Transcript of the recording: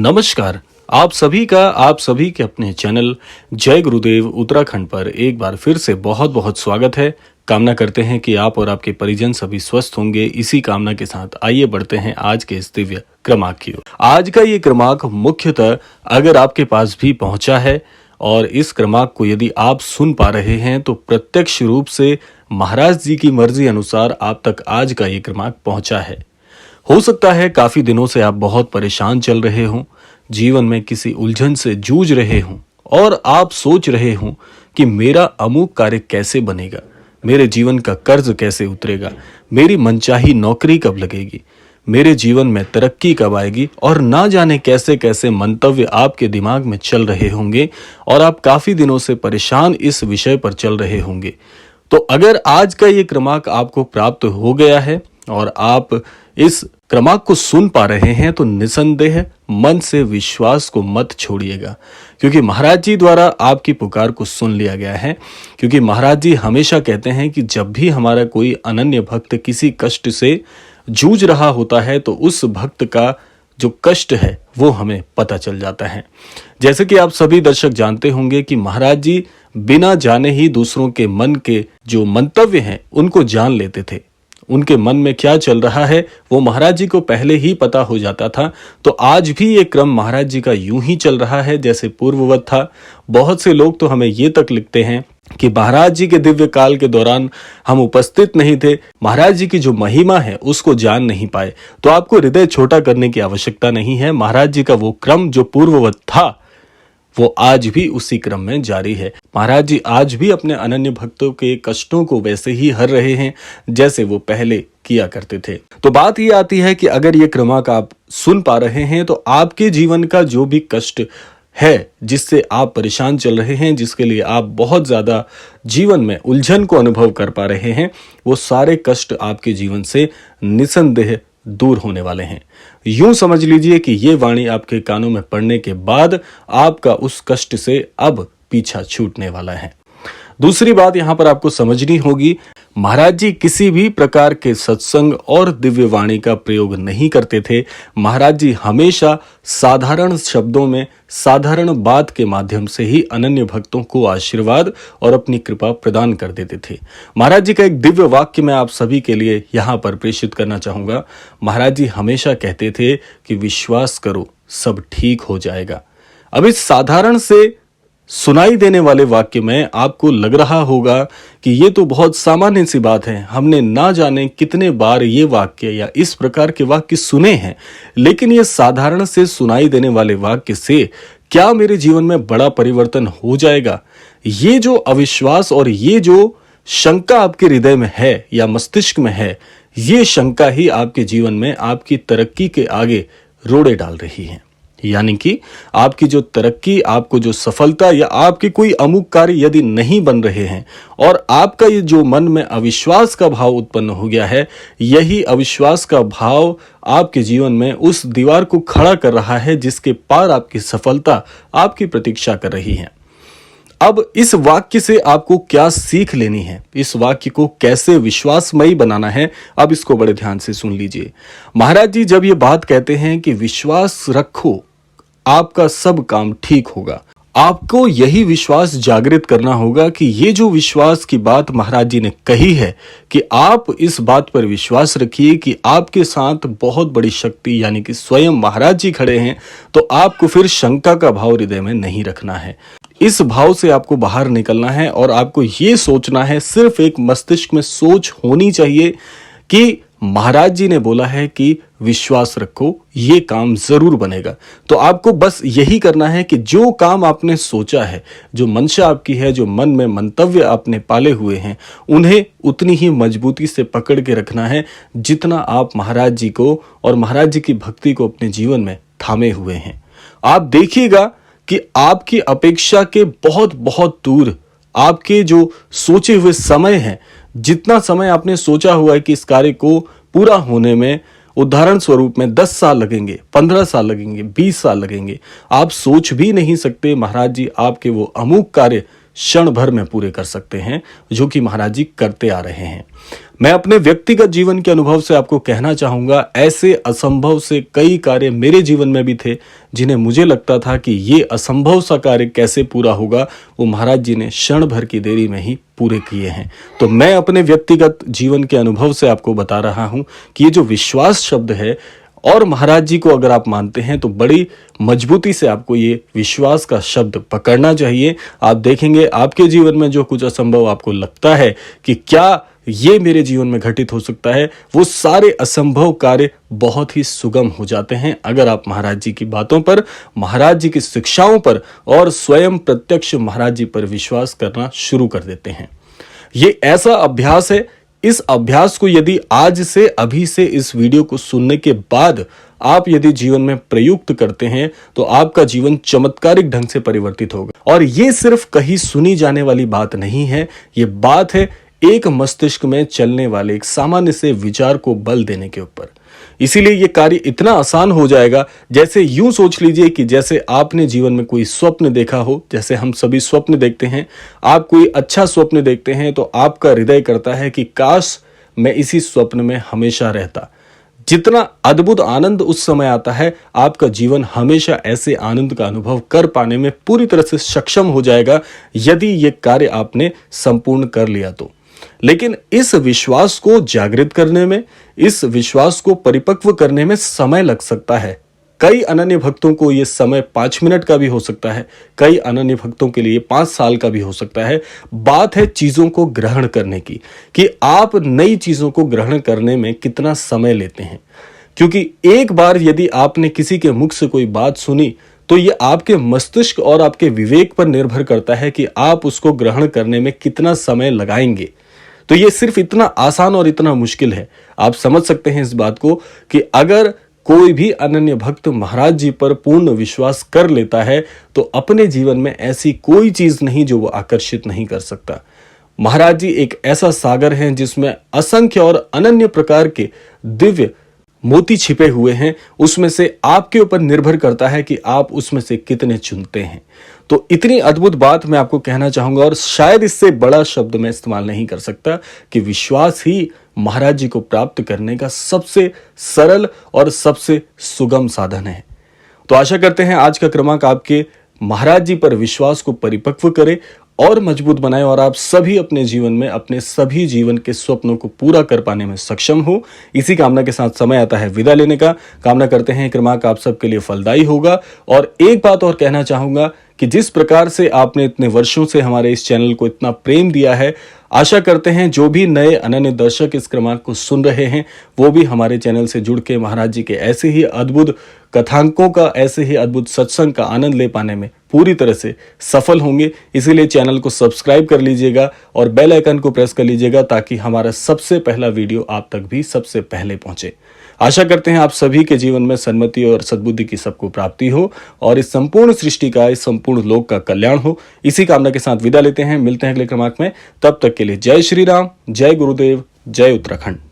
नमस्कार। आप सभी के अपने चैनल जय गुरुदेव उत्तराखंड पर एक बार फिर से बहुत बहुत स्वागत है। कामना करते हैं कि आप और आपके परिजन सभी स्वस्थ होंगे। इसी कामना के साथ आइए बढ़ते हैं आज के इस दिव्य क्रमांक की ओर। आज का ये क्रमांक मुख्यतः अगर आपके पास भी पहुंचा है और इस क्रमांक को यदि आप सुन पा रहे हैं तो प्रत्यक्ष रूप से महाराज जी की मर्जी अनुसार आप तक आज का ये क्रमांक पहुंचा है। हो सकता है काफी दिनों से आप बहुत परेशान चल रहे हों, जीवन में किसी उलझन से जूझ रहे हों और आप सोच रहे हों कि मेरा अमुक कार्य कैसे बनेगा, मेरे जीवन का कर्ज कैसे उतरेगा, मेरी मनचाही नौकरी कब लगेगी, मेरे जीवन में तरक्की कब आएगी और ना जाने कैसे कैसे मंतव्य आपके दिमाग में चल रहे होंगे और आप काफी दिनों से परेशान इस विषय पर चल रहे होंगे। तो अगर आज का ये क्रमांक आपको प्राप्त हो गया है और आप इस क्रमांक को सुन पा रहे हैं तो निसंदेह मन से विश्वास को मत छोड़िएगा, क्योंकि महाराज जी द्वारा आपकी पुकार को सुन लिया गया है। क्योंकि महाराज जी हमेशा कहते हैं कि जब भी हमारा कोई अनन्य भक्त किसी कष्ट से जूझ रहा होता है तो उस भक्त का जो कष्ट है वो हमें पता चल जाता है। जैसे कि आप सभी दर्शक जानते होंगे कि महाराज जी बिना जाने ही दूसरों के मन के जो मंतव्य हैं उनको जान लेते थे। उनके मन में क्या चल रहा है वो महाराज जी को पहले ही पता हो जाता था। तो आज भी ये क्रम महाराज जी का यूं ही चल रहा है जैसे पूर्ववत था। बहुत से लोग तो हमें ये तक लिखते हैं कि महाराज जी के दिव्य काल के दौरान हम उपस्थित नहीं थे, महाराज जी की जो महिमा है उसको जान नहीं पाए। तो आपको हृदय छोटा करने की आवश्यकता नहीं है। महाराज जी का वो क्रम जो पूर्ववत था वो आज भी उसी क्रम में जारी है। महाराज जी आज भी अपने अनन्य भक्तों के कष्टों को वैसे ही हर रहे हैं जैसे वो पहले किया करते थे। तो बात ये आती है कि अगर ये क्रमांक आप सुन पा रहे हैं तो आपके जीवन का जो भी कष्ट है जिससे आप परेशान चल रहे हैं, जिसके लिए आप बहुत ज्यादा जीवन में उलझन को अनुभव कर पा रहे हैं, वो सारे कष्ट आपके जीवन से निसंदेह दूर होने वाले हैं। यूं समझ लीजिए कि ये वाणी आपके कानों में पड़ने के बाद आपका उस कष्ट से अब पीछा छूटने वाला है। दूसरी बात यहां पर आपको समझनी होगी, महाराज जी किसी भी प्रकार के सत्संग और दिव्य वाणी का प्रयोग नहीं करते थे। महाराज जी हमेशा साधारण शब्दों में साधारण बात के माध्यम से ही अनन्य भक्तों को आशीर्वाद और अपनी कृपा प्रदान कर देते थे। महाराज जी का एक दिव्य वाक्य मैं आप सभी के लिए यहां पर प्रेषित करना चाहूंगा। महाराज जी हमेशा कहते थे कि विश्वास करो सब ठीक हो जाएगा। अब इस साधारण से सुनाई देने वाले वाक्य में आपको लग रहा होगा कि ये तो बहुत सामान्य सी बात है, हमने ना जाने कितने बार ये वाक्य या इस प्रकार के वाक्य सुने हैं, लेकिन ये साधारण से सुनाई देने वाले वाक्य से क्या मेरे जीवन में बड़ा परिवर्तन हो जाएगा? ये जो अविश्वास और ये जो शंका आपके हृदय में है या मस्तिष्क में है, ये शंका ही आपके जीवन में आपकी तरक्की के आगे रोड़े डाल रही है। यानी कि आपकी जो तरक्की, आपको जो सफलता या आपके कोई अमुक कार्य यदि नहीं बन रहे हैं और आपका ये जो मन में अविश्वास का भाव उत्पन्न हो गया है, यही अविश्वास का भाव आपके जीवन में उस दीवार को खड़ा कर रहा है जिसके पार आपकी सफलता आपकी प्रतीक्षा कर रही है। अब इस वाक्य से आपको क्या सीख लेनी है, इस वाक्य को कैसे विश्वासमयी बनाना है, अब इसको बड़े ध्यान से सुन लीजिए। महाराज जी जब ये बात कहते हैं कि विश्वास रखो आपका सब काम ठीक होगा, आपको यही विश्वास जागृत करना होगा कि ये जो विश्वास की बात महाराज जी ने कही है कि आप इस बात पर विश्वास रखिए कि आपके साथ बहुत बड़ी शक्ति यानी कि स्वयं महाराज जी खड़े हैं, तो आपको फिर शंका का भाव हृदय में नहीं रखना है। इस भाव से आपको बाहर निकलना है और आपको ये सोचना है, सिर्फ एक मस्तिष्क में सोच होनी चाहिए कि महाराज जी ने बोला है कि विश्वास रखो, ये काम जरूर बनेगा। तो आपको बस यही करना है कि जो काम आपने सोचा है, जो मंशा आपकी है, जो मन में मंतव्य आपने पाले हुए हैं, उन्हें उतनी ही मजबूती से पकड़ के रखना है जितना आप महाराज जी को और महाराज जी की भक्ति को अपने जीवन में थामे हुए हैं। आप देखिएगा कि आपकी अपेक्षा के बहुत बहुत दूर आपके जो सोचे हुए समय हैं, जितना समय आपने सोचा हुआ है कि इस कार्य को पूरा होने में उदाहरण स्वरूप में 10 साल लगेंगे, 15 साल लगेंगे, 20 साल लगेंगे, आप सोच भी नहीं सकते महाराज जी आपके वो अमुक कार्य क्षण भर में पूरे कर सकते हैं, जो कि महाराज जी करते आ रहे हैं। मैं अपने व्यक्तिगत जीवन के अनुभव से आपको कहना चाहूंगा, ऐसे असंभव से कई कार्य मेरे जीवन में भी थे जिन्हें मुझे लगता था कि ये असंभव सा कार्य कैसे पूरा होगा, वो महाराज जी ने क्षण भर की देरी में ही पूरे किए हैं। तो मैं अपने व्यक्तिगत जीवन के अनुभव से आपको बता रहा हूं कि ये जो विश्वास शब्द है, और महाराज जी को अगर आप मानते हैं तो बड़ी मजबूती से आपको ये विश्वास का शब्द पकड़ना चाहिए। आप देखेंगे आपके जीवन में जो कुछ असंभव आपको लगता है कि क्या ये मेरे जीवन में घटित हो सकता है, वो सारे असंभव कार्य बहुत ही सुगम हो जाते हैं अगर आप महाराज जी की बातों पर, महाराज जी की शिक्षाओं पर और स्वयं प्रत्यक्ष महाराज जी पर विश्वास करना शुरू कर देते हैं। ये ऐसा अभ्यास है, इस अभ्यास को यदि आज से, अभी से इस वीडियो को सुनने के बाद आप यदि जीवन में प्रयुक्त करते हैं तो आपका जीवन चमत्कारिक ढंग से परिवर्तित होगा। और ये सिर्फ कहीं सुनी जाने वाली बात नहीं है, ये बात है एक मस्तिष्क में चलने वाले एक सामान्य से विचार को बल देने के ऊपर। इसीलिए ये कार्य इतना आसान हो जाएगा, जैसे यूं सोच लीजिए कि जैसे आपने जीवन में कोई स्वप्न देखा हो। जैसे हम सभी स्वप्न देखते हैं, आप कोई अच्छा स्वप्न देखते हैं तो आपका हृदय करता है कि काश मैं इसी स्वप्न में हमेशा रहता। जितना अद्भुत आनंद उस समय आता है, आपका जीवन हमेशा ऐसे आनंद का अनुभव कर पाने में पूरी तरह से सक्षम हो जाएगा यदि ये कार्य आपने संपूर्ण कर लिया तो। लेकिन इस विश्वास को जागृत करने में, इस विश्वास को परिपक्व करने में समय लग सकता है। कई अनन्य भक्तों को यह समय 5 मिनट का भी हो सकता है, कई अनन्य भक्तों के लिए 5 साल का भी हो सकता है। बात है चीजों को ग्रहण करने की, कि आप नई चीजों को ग्रहण करने में कितना समय लेते हैं। क्योंकि एक बार यदि आपने किसी के मुख से कोई बात सुनी तो ये आपके मस्तिष्क और आपके विवेक पर निर्भर करता है कि आप उसको ग्रहण करने में कितना समय लगाएंगे। तो ये सिर्फ इतना आसान और इतना मुश्किल है। आप समझ सकते हैं इस बात को कि अगर कोई भी अनन्य भक्त महाराज जी पर पूर्ण विश्वास कर लेता है तो अपने जीवन में ऐसी कोई चीज नहीं जो वो आकर्षित नहीं कर सकता। महाराज जी एक ऐसा सागर है जिसमें असंख्य और अनन्य प्रकार के दिव्य मोती छिपे हुए हैं। उसमें से आपके ऊपर निर्भर करता है कि आप उसमें से कितने चुनते हैं। तो इतनी अद्भुत बात मैं आपको कहना चाहूंगा, और शायद इससे बड़ा शब्द मैं इस्तेमाल नहीं कर सकता कि विश्वास ही महाराज जी को प्राप्त करने का सबसे सरल और सबसे सुगम साधन है। तो आशा करते हैं आज का क्रमांक आपके महाराज जी पर विश्वास को परिपक्व करे और मजबूत बनाए, और आप सभी अपने जीवन में अपने सभी जीवन के स्वप्नों को पूरा कर पाने में सक्षम हो। इसी कामना के साथ समय आता है विदा लेने का। कामना करते हैं क्रमांक आप सबके लिए फलदायी होगा। और एक बात और कहना चाहूंगा कि जिस प्रकार से आपने इतने वर्षों से हमारे इस चैनल को इतना प्रेम दिया है, आशा करते हैं जो भी नए अनन्य दर्शक इस क्रमांक को सुन रहे हैं वो भी हमारे चैनल से जुड़ के महाराज जी के ऐसे ही अद्भुत कथांकों का, ऐसे ही अद्भुत सत्संग का आनंद ले पाने में पूरी तरह से सफल होंगे। इसीलिए चैनल को सब्सक्राइब कर लीजिएगा और बेल आइकन को प्रेस कर लीजिएगा ताकि हमारा सबसे पहला वीडियो आप तक भी सबसे पहले पहुंचे। आशा करते हैं आप सभी के जीवन में सन्मति और सद्बुद्धि की सबको प्राप्ति हो और इस संपूर्ण सृष्टि का, इस संपूर्ण लोक का कल्याण हो। इसी कामना के साथ विदा लेते हैं। मिलते हैं अगले क्रमांक में। तब तक के लिए जय श्री राम, जय गुरुदेव, जय उत्तराखंड।